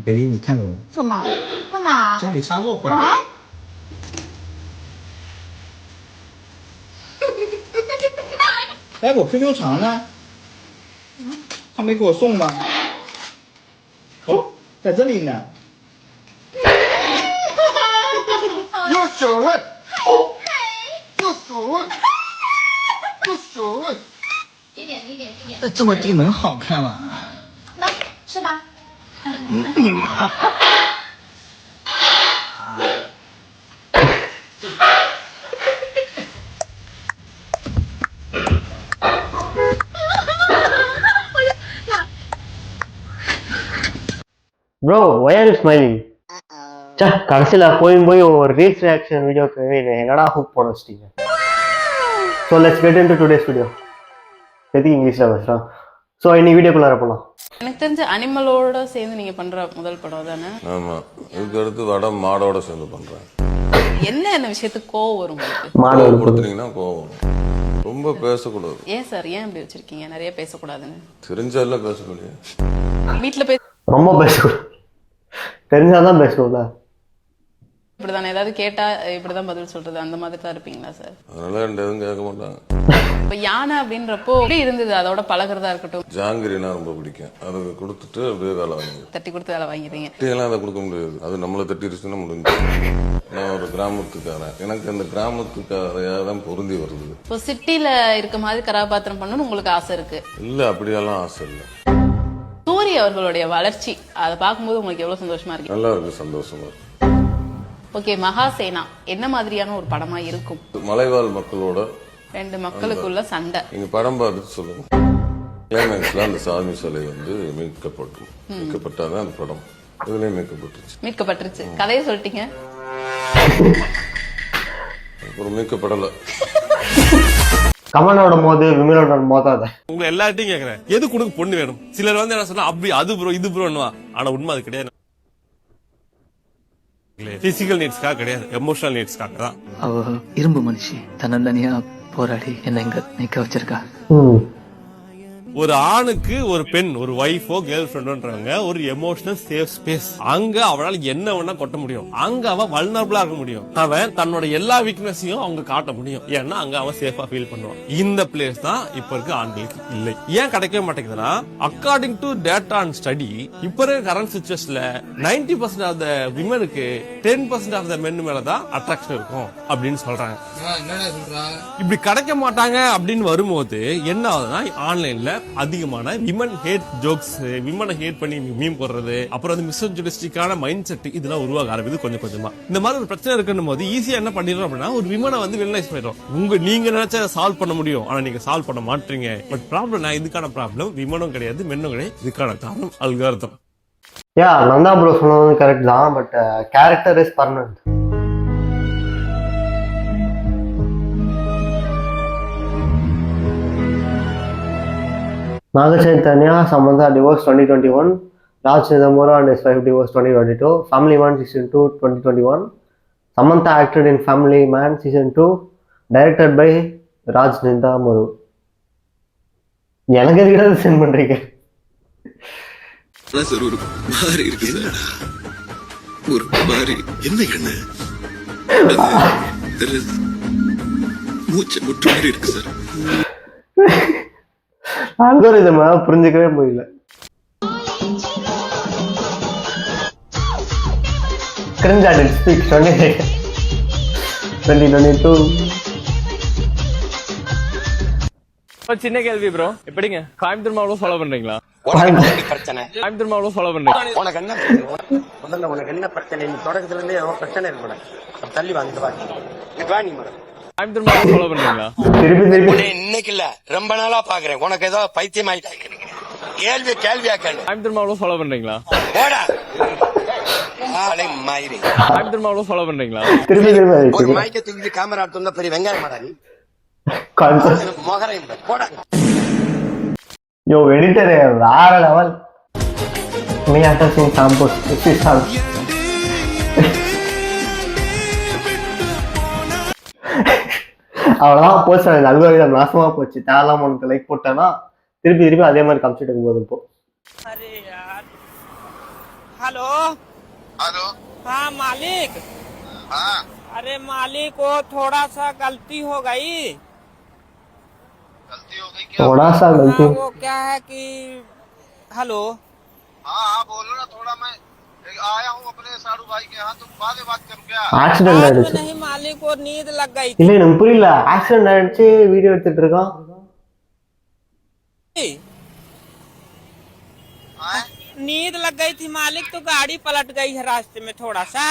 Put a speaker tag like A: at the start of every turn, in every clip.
A: baby，你看我
B: 干嘛？干嘛？
A: 家里插座回来。哎，我 QQ 床呢？他没给我送吗？哦，在这里呢。
C: 又手了，又手了，又手了。
B: 低点。
A: 这么低能好看吗？
B: 那是吧？Bro,
D: why are you smiling? கடைசியில் போய் ஒரு ரீல்ஸ் ரியாக்ஷன் வீடியோக்கு என்னடா ஹூக் போட வச்சிட்டீங்க. So let's get into today's video. எதுக்கு இங்கிலீஷில் பேசுகிறோம்? ஸோ இன்னைக்கு வீடியோக்குள்ளார போகலாம். எனக்கு
E: தெரிஞ்ச அனிமலோட சேர்ந்து நீங்க பண்ற முதல் படம் தானே?
F: ஆமா. இதுக்கு அடுத்து வடம் மாடோட சேர்ந்து பண்றேன்.
E: என்ன விஷயத்துக்கு கோவம் வரும் உங்களுக்கு?
F: மாடோட கொடுத்தீங்கன்னா கோவம் வரும். ரொம்ப பேசக்கூடாது.
E: ஏன் சார் ஏன் இப்படி வச்சிருக்கீங்க? நிறைய பேசக்கூடாதுன்னு
F: தெரிஞ்சால பேசக்கூடாது.
E: வீட்டுல
D: ரொம்ப பேசக்கூடாது. தெரிஞ்சாதான் பேசணும்ல.
E: இப்படிதானே ஏதாவது கேட்டா இப்படிதான் பதில் சொல்றது அந்த மாதிரி தான் இருப்பீங்களா சார்?
F: அதனால எதுவும் கேட்க மாட்டாங்க.
E: இப்ப யானை அப்படின்றப்போ எப்படி இருந்தது? அதோட பழகிறதா இருக்கட்டும்.
F: ஜாங்கிரினா ரொம்ப பிடிக்கும். அதை கொடுத்துட்டு அப்படியே வேலை வாங்கி
E: தட்டி கொடுத்து வேலை வாங்கிடுறீங்க.
F: தட்டியெல்லாம் அதை கொடுக்க முடியாது. அது நம்மளை தட்டிடுச்சுன்னா முடிஞ்சு. நான் ஒரு கிராமத்துக்காரன். எனக்கு அந்த கிராமத்துக்காரையா தான் பொருந்தி வருது.
E: இப்போ சிட்டில இருக்க மாதிரி கதாபாத்திரம் பண்ணணும்னு உங்களுக்கு ஆசை இருக்கு?
F: இல்ல அப்படியெல்லாம் ஆசை இல்லை.
E: சூரிய அவர்களுடைய வளர்ச்சி அதை பார்க்கும்போது உங்களுக்கு எவ்வளவு சந்தோஷமா இருக்கு?
F: நல்லா இருக்கு, சந்தோஷமா இருக்கு.
E: ஓகே, மகாசேனா என்ன மாதிரியான ஒரு படமா இருக்கும்?
F: மலைவாழ் மக்களோட
E: ரெண்டு மக்களுக்குள்ள சண்டை.
F: நீங்க படம் பார்த்துட்டு சொல்லுங்க. கிளைமேக்ஸ்ல அந்த சாமி சிலை மீட்கப்பட்டாதான் அந்த படம் இதுலயும்
E: மீட்கப்பட்டுருச்சு. கதையை சொல்லிட்டீங்க.
F: அப்புறம் மீட்கப்படல.
D: கமலோட மோது விமலோட மோதாத.
G: உங்களை எல்லார்ட்டையும் கேக்குறேன், எதுக்கு உனக்கு பொண்ணு வேணும்? சிலர் வந்து என்ன சொன்னா அப்படி அது ப்ரோ இது ப்ரோன்னுவா. ஆனா உண்மை அது கிடையாது. பிசிக்கல் நீட்ஸ்க்காக கிடையாது, எமோஷனல் நீட்ஸ்க்காக தான்.
H: அவ இரும்பு மனுஷி தன்னந்தனியா போராடி என்ன இங்க நிக்க வச்சிருக்கா.
G: ஒரு ஆணுக்கு ஒரு பெண், ஒரு வைஃபோ கேர்ள் ஃபிரெண்டோன்றவங்க ஒரு எமோஷனல் சேஃப் ஸ்பேஸ். அங்க அவளால என்ன வேணா கொட்ட முடியும். அங்க அவன் வல்னரபிளா இருக்க முடியும். அவன் தன்னோட எல்லா வீக்னஸையும் அவங்க காட்ட முடியும். ஏன்னா அங்க அவன் சேஃபா ஃபீல் பண்ணுவான். இந்த பிளேஸ் தான் இப்ப இருக்க ஆண்களுக்கு இல்லை. ஏன் கிடைக்கவே மாட்டேங்குதுன்னா, according to data and study இப்ப இருக்க கரண்ட் சிச்சுவேஷன்ல 90% ஆஃப் த விமனுக்கு 10% ஆஃப் த மென் மேலதான் அட்ராக்ஷன் இருக்கும் அப்படின்னு சொல்றாங்க. இப்படி கிடைக்க மாட்டாங்க அப்படின்னு வரும்போது என்ன ஆகுதுன்னா, ஆன்லைன்ல அதிகமான விமன் ஹேட் ஜோக்ஸ், விமனை ஹேட் பண்ணி மீம் போடுறது, அப்புறம் வந்து மிஸ்ஜிஸ்டிக்கான மைண்ட் செட் இதெல்லாம் உருவாக ஆரம்பிக்குது கொஞ்சம் கொஞ்சமா. இந்த மாதிரி ஒரு பிரச்சனை இருக்குன்னு போது ஈஸியா என்ன பண்ணிடுறோம் அப்படின்னா, ஒரு விமனை வந்து வில்லனைஸ் பண்ணிடுறோம். நீங்க நினைச்ச சால்வ் பண்ண முடியும், ஆனா நீங்க சால்வ் பண்ண மாட்டீங்க. பட் ப்ராப்ளம் இதுக்கான ப்ராப்ளம் விமனும் கிடையாது, மென்னும் கிடையாது. இதுக்கான காரணம் அல்காரிதம்.
D: யா, நந்தா ப்ரோ சொன்னது கரெக்ட் தான். But character is permanent. Naga Chaitanya, Samantha divorce 2021, Raj Nidamura and his wife divorce 2022, Family Man season 2 2021, Samantha acted in Family Man season 2, directed by Raj Nidamura. எனக்கு எதுக்கு send பண்றீங்க?
I: ஒரு மாதிரி இருக்கு sir. ஒரு மாதிரி என்ன கண்ணு மூச்சு முற்று மாதிரி இருக்கு சார்.
D: அல்கோரிதம் புரிஞ்சுக்கவே முடியல. கிரிஞ்ச் ஆட் ஸ்பீக் 2022.
G: சின்ன கேள்வி ப்ரோ, எப்படிங்க கோயம்புத்தூர் மாவட்டம் ஃபாலோ பண்றீங்களா? கோயம்புத்தூர் மாவட்டம் ஃபாலோ பண்றீங்க.
J: உனக்கு என்ன முதல்ல உனக்கு என்ன பிரச்சனை? நீ தொடக்கத்துல இருந்தே பிரச்சனை இருக்க தள்ளி வாங்கிட்டு வா. நீ
G: கோயம்புத்தூர் மாவட்டம் ஃபாலோ பண்றீங்களா?
J: இன்னைக்கு இல்ல, ரொம்ப நாளா பாக்குறேன். உனக்கு ஏதோ பைத்தியம் ஆயிட்டாங்க. கேள்வியா கேள்வி.
G: கோயம்புத்தூர் மாவட்டம் ஃபாலோ பண்றீங்களா? கோயம்புத்தூர் மாவட்டம் ஃபாலோ பண்றீங்களா?
J: ஒரு மைக்க தூக்கி கேமரா எடுத்து பெரிய வெங்காயம் மாடாது மொகரையும் போடா.
D: யோ எடிட்டர் வேற லெவல். மீ அட்டசிங் சாம்பூஸ் அவ்வளவுதான் போச்சு. அந்த அல்கோரிதம் நாசமா போச்சு. தேவலாம் உனக்கு லைக் போட்டேன்னா திருப்பி அதே மாதிரி காமிச்சிட்டு போகுது. இப்போ
J: हेलो
C: हेलो
J: हाँ मालिक।
C: हाँ
J: अरे मालिक वो थोड़ा सा गलती हो गई।
C: गलती हो गई क्या?
D: थोड़ा सा गलती
J: हाँ, वो क्या है कि हेलो
C: हाँ हाँ बोलो ना, थोड़ा मैं आया हूँ अपने सारू भाई के यहाँ, तुम बाद में बात करूँ क्या?
D: ஆக்சிடென்ட்
J: बाद में
D: ஆயிடுச்சு.
J: नहीं मालिक वो नींद लग गई
D: இல்ல எனக்கு புரியல, ஆக்சிடென்ட் ஆயிடுச்சு வீடியோ எடுத்துட்டு இருக்கான்.
J: थी। नींद लग गई थी मालिक, तो गाड़ी पलट गई है रास्ते में थोड़ा सा।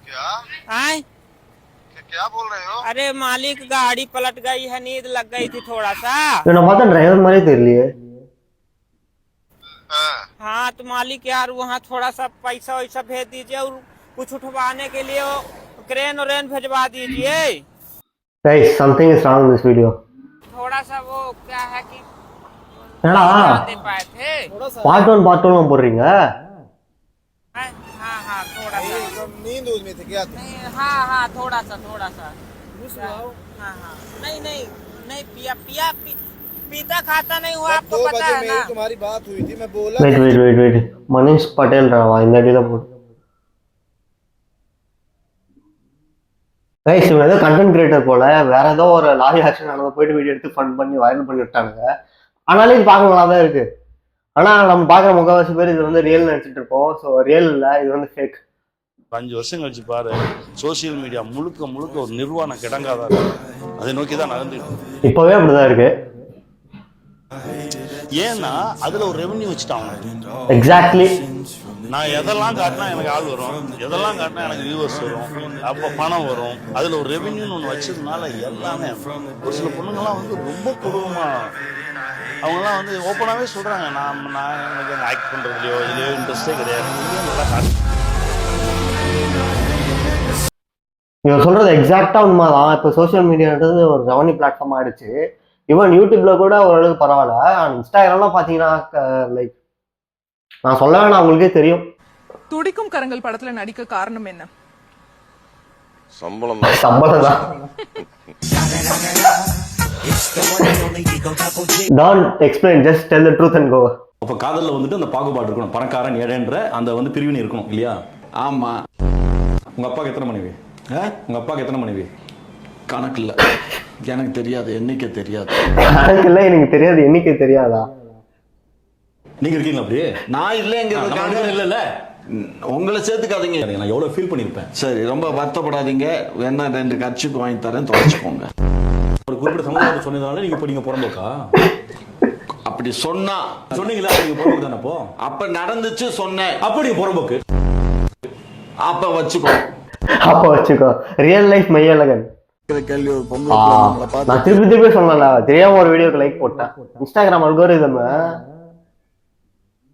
C: क्या
J: आए
C: क्या बोल रहे हो?
J: अरे मालिक गाड़ी पलट गई है, नींद लग गई थी थोड़ा सा।
D: இவனை பார்த்தா டிரைவர் மாதிரியே தெரியலையே.
C: हाँ
J: हाँ तो मालिक यार वहाँ थोड़ा सा पैसा वैसा भेज दीजिए और कुछ उठवाने के लिए वो क्रेन और रेन भेजवा दीजिए।
D: Guys, something is wrong in this video.
J: थोड़ा सा वो क्या है कि
D: என்னடா
J: ध्यान दे पाए थे।
D: பார்ட் 1 பார்ட் 2 போடுறீங்க?
J: हाँ हाँ थोड़ा सा
C: नींद में थे क्या?
J: नहीं हाँ थोड़ा सा हाँ नहीं नहीं नहीं पिया पीता खाता नहीं हुआ, आपको पता है ना।
C: तुम्हारी बात हुई थी, मैं बोला
D: வெயிட் மनीஷ் பட்டேல் ராவா இந்த அடியில போடு. கைஸ் இவன் ஏதோ கண்டென்ட் கிரியேட்டர் போல, வேற ஏதோ ஒரு லாரி ஆக்ஷன் நடந்து போயிட்டு வீடியோ எடுத்து ஃபன் பண்ணி வைரல் பண்ணி விட்டானுங்க. ஆனாலும் இது பார்க்க நல்லா தான் இருக்கு. ஆனா நம்ம பார்க்குற முக்கால்வாசி பேர் இது வந்து ரியல் நினைச்சிட்டு இருப்போம். ஸோ ரியல் இல்லை, இது வந்து ஃபேக்.
K: 5 வருஷம் கழிச்சு பாரு, சோசியல் மீடியா முழுக்க ஒரு நிர்வாண கிடங்காதான் இருக்கு. அதை நோக்கி தான் நடந்துட்டு.
D: இப்பவே அப்படிதான் இருக்கு.
K: ஏன்னா அதுல ஒரு ரெவன்யூ வச்சுட்டாங்க.
D: எக்ஸாக்ட்லி.
K: நான் எதெல்லாம் காட்டினா எனக்கு ஆள் வரும், எதெல்லாம் காட்டினா எனக்கு வியூவர்ஸ் வரும், அப்போ பணம் வரும், அதுல ஒரு ரெவன்யூன்னு ஒன்று வச்சதுனால எல்லாமே. ஒரு சில பொண்ணுங்கள்லாம் வந்து ரொம்ப கொடூரமா, அவங்கெல்லாம் வந்து ஓப்பனாகவே சொல்றாங்க, நான் எனக்கு ஆக்ட் பண்றதுலையோ இதுலையோ இன்ட்ரெஸ்டே கிடையாது. நல்லா காட்டு.
D: இவன் சொல்றது எக்ஸாக்டா உண்மைதான். இப்போ சோசியல் மீடியான்றது ஒரு ரெவன்யூ பிளாட்ஃபார்ம் ஆயிடுச்சு. ஈவன் யூடியூப்ல கூட ஓரளவுக்கு பரவாயில்ல. இன்ஸ்டாகிராம்லாம் பாத்தீங்கன்னா லைக் நான் சொல்ல வேணாம், அவங்களுக்கே தெரியும்.
E: துடிக்கும் கரங்கள் படத்துல நடிக்க காரணம் என்ன?
F: சம்பளம்
D: தான். Don't explain, just tell the truth and go.
L: அப்ப காதல்ல வந்துட்டு அந்த பாகுபாடு இருக்கணும், பணக்காரன் ஏழைன்ற அந்த வந்து பிரிவினை இருக்கணும் இல்லையா?
I: ஆமா.
L: உங்க அப்பாக்கு எத்தனை மனைவி? உங்க அப்பாக்கு எத்தனை மனைவி?
I: கணக்கு இல்ல, எனக்கு தெரியாது, எண்ணிக்கை தெரியாது.
D: கணக்கு இல்ல, எனக்கு தெரியாது, எண்ணிக்கை தெரியாதா?
L: நீங்க இருக்கீங்களா அப்படி?
I: நான் இல்லைங்கிறது
L: இல்ல
I: உங்களை சேர்த்துக்காதீங்க.
L: நான் எவ்வளவு ஃபீல் பண்ணிருப்பேன்.
I: சரி, ரொம்ப வருத்தப்படாதீங்க. வேணா 2 கட்சிக்கு வாங்கி தரேன், தொலைச்சுக்கோங்க.
L: ஒரு குறிப்பிட்ட சமுதாயத்தை சொன்னதால நீங்க இப்ப நீங்க புறம்போக்கா?
I: அப்படி சொன்னா
L: சொன்னீங்களா? நீங்க புறம்போக்கு தானே? அப்போ
I: அப்ப நடந்துச்சு சொன்னேன்.
L: அப்ப நீங்க புறம்போக்கு.
I: அப்ப வச்சுக்கோ
D: ரியல் லைஃப் மையலகன்.
I: கேள்வி ஒரு பொம்பளை
D: நான் திருப்பி சொன்னல, தெரியாம ஒரு வீடியோக்கு லைக் போட்டேன். இன்ஸ்டாகிராம் அல்கோரிதம்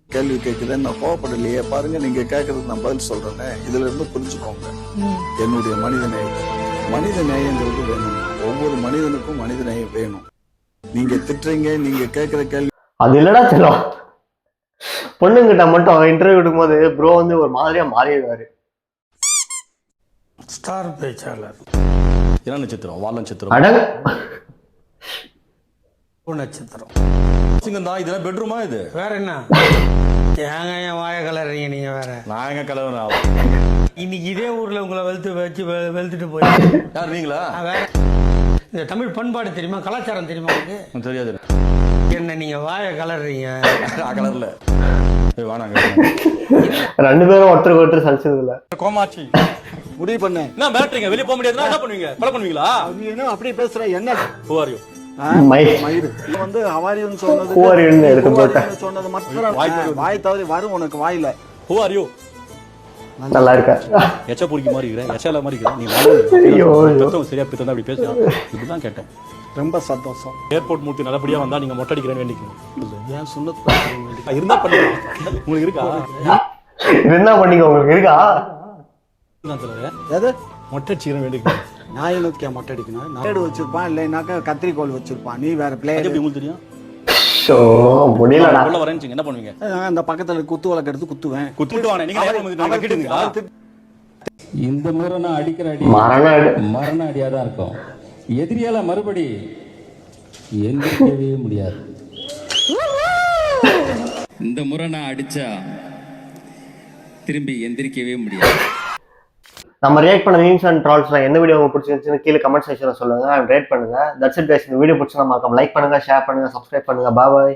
I: கேள்வி கேட்குறேன், நான் கோவப்படலையே. பாருங்க, நீங்க கேட்கறதுக்கு நான் பதில் சொல்றேன். இதுல இருந்து புரிஞ்சுக்கோங்க என்னுடைய மனித நேயங்கிறது வேணும். ஒவ்வொரு மனிதனுக்கும் மனித நேயம் வேணும். நீங்க திட்டுறீங்க, நீங்க கேட்கிற கேள்வி
D: அது இல்லடா செல்லம். பொண்ணுங்கிட்ட மட்டும் இன்டர்வியூ எடுக்கும்போது ப்ரோ வந்து ஒரு மாதிரியா மாறிடுவாரு.
K: ஸ்டார் பேச்சாளர்.
L: என்ன நட்சத்திரம்? வால் நட்சத்திரம்.
D: அட
K: நட்சத்திரம்
L: சிங்கம் தான். இதெல்லாம் பெட்ரூமா? இது
K: வேற என்ன? ஏங்க என் வாய கலறீங்க நீங்க? வேற
L: நான் எங்க கலவர
K: இன்னைக்கு இதே ஊர்ல உங்களை வெளுத்துட்டு போய்
L: யார் நீங்களா?
K: வேற இந்த தமிழ் பண்பாடு தெரியுமா, கலாச்சாரம் தெரியுமா உங்களுக்கு?
L: தெரியாது.
K: என்ன நீங்க வாய கலறீங்க?
L: கலர்ல வேணாங்க.
D: 2 பேரும் ஒருத்தருக்கு சலிச்சது இல்ல.
L: கோமாச்சி
I: முடிவு பண்ண
L: என்ன மிரட்டுறீங்க? வெளியே போக முடியாதுன்னா என்ன பண்ணுவீங்க? கொலை பண்ணுவீங்களா?
I: என்ன அப்படி பேசுற? என்ன
L: Who are you?
I: மயிறு வந்து ஹவாரின்னு சொன்னது சொன்னது மட்டும் வாய் தவறி வரும் உனக்கு வாயில.
L: Who are you?
D: நல்லா இருக்கா?
L: எச்ச பொறுக்கி மாதிரி இருக்கிற, எச்சல மாதிரி இருக்கிற. நீ சரியா பித்தா அப்படி பேசுறா? இப்படிதான் கேட்டேன்.
I: ரொம்ப சந்தோஷம்.
L: ஏர்போர்ட் மூர்த்தி நல்லபடியா வந்தா நீங்க மொட்டை அடிக்கிறேன்னு வேண்டிக்கணும்.
I: ஏன் சொன்னது
L: இருந்தா பண்ணுங்க. உங்களுக்கு இருக்கா?
D: இருந்தா பண்ணிக்க. உங்களுக்கு இருக்கா?
I: எது
L: மொட்டை அடிக்கிறேன்னு வேண்டிக்கணும்.
I: நான் எனக்கு மொட்டை அடிக்கணும். நாடு வச்சிருப்பான், இல்லைனாக்கா கத்திரிக்கோள் வச்சிருப்பான். நீ வேற பிளேயர்.
L: எப்படி உங்களுக்கு தெரியும்?
D: முடியலடா.
L: உள்ள வரேன்னு என்ன பண்ணுவீங்க?
I: அந்த பக்கத்துல குத்து வழக்கு எடுத்து குத்துவேன்.
L: குத்துவானே நீங்க கேட்டுங்களா?
H: இந்த முறை நான் அடிக்கிற அடி மரண அடியா தான் இருக்கும். எதிரியால மறுபடி எந்திரிக்கவே முடியாது. இந்த முறை நான் அடிச்சா திரும்பி எந்திரிக்கவே முடியாது.
D: நம்ம ரியாக்ட் பண்ண மீம்ஸ் அண்ட் ட்ரால்ஸ்லாம் எந்த வீடியோ உங்களுக்கு பிடிச்சிருந்துச்சுன்னு கீழே கமெண்ட் செக்ஷனில் சொல்லுங்க, ரேட் பண்ணுங்க. That's it guys. இந்த வீடியோ பிடிச்சா மறக்காம லைக் பண்ணுங்க, ஷேர் பண்ணுங்க, சப்ஸ்கிரைப் பண்ணுங்க. பாய்.